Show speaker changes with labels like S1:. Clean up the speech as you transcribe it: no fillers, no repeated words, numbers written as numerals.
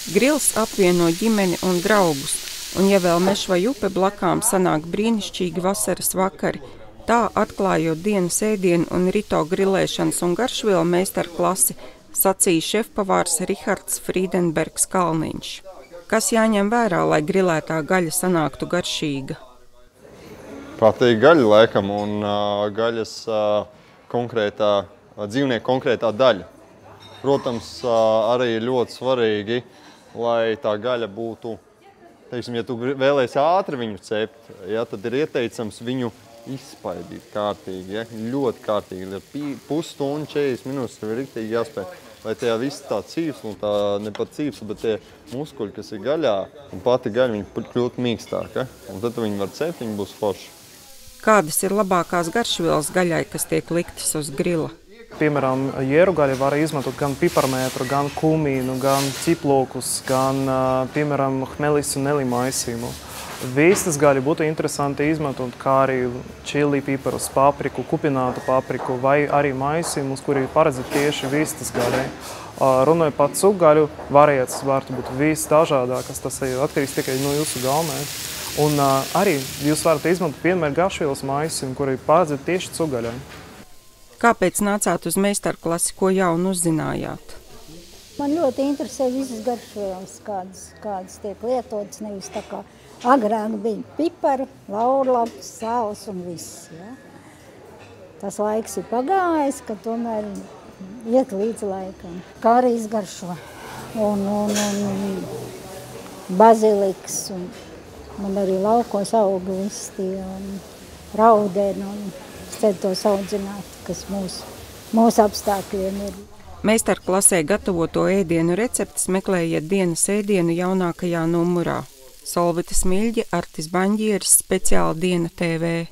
S1: Grils apvieno ģimeni un draugus, un ja vēl meža vai upe blakām sanāk brīnišķīgi vasaras vakari, tā atklājot dienas ēdienu un rito grilēšanas un garšvielu meistarklasi, sacīja šefpavārs Rihards Frīdenbergs Kalniņš. Kas jāņem vērā, lai grilētā gaļa sanāktu garšīga?
S2: Patīk gaļa laikam un gaļas dzīvnieku konkrētā daļa. Protams, arī ir ļoti svarīgi, lai tā gaļa būtu, teiksim, ja tu vēlēsi ātri viņu cept, ja, tad ir ieteicams viņu izspaidīt kārtīgi, ja, ļoti kārtīgi. Pusstundu, 40 minūtes tev ir riktīgi jāspēj, lai tajā viss tā cīpsla, tā ne pat cīpsla, bet tie muskuļi, kas ir gaļā, un pati gaļa viņa kļūt mīkstāka, un tad viņi var cept, viņi būs forši.
S1: Kādas ir labākās garšvielas gaļai, kas tiek liktas uz grila?
S3: Piemēram, jēru gaļu var izmantot gan piparmētru, gan kumīnu, gan ciplokus, gan, piemēram, hmelis un neli maisīmu. Vistas gaļu būtu interesanti izmantot, kā arī čili piparus, papriku, kupinātu papriku vai arī maisīmus, kuri paredzēti tieši vistas gaļai. Runājot par cukgaļu, variācijas var būt visdažādākas, tas atkarīgs tikai no jūsu gaumēm. Un arī jūs varat izmantot vienmēr garšvielas maisījumu, kuri paredzēti tieši cukgaļai.
S1: Kāpēc nācāt uz meistarklasi, ko jaunu uzzinājāt?
S4: Man ļoti interesē visas garšvielas, kādas tiek lietotas, nevis tā kā agrāk bija pipari, laurlaps, sāls un viss. Ja? Tas laiks ir pagājis, ka tomēr iet līdz laikam. Kā arī izgaršo un baziliks un arī laukos auga viss tie raudeni un tos audzināt, kas mūsu apstākļiem ir.
S1: Meistarklasē gatavoto ēdienu receptes meklējiet dienas ēdienu jaunākajā numurā. Solvita Smilģe, Artis Baņģieris, speciāli Diena TV.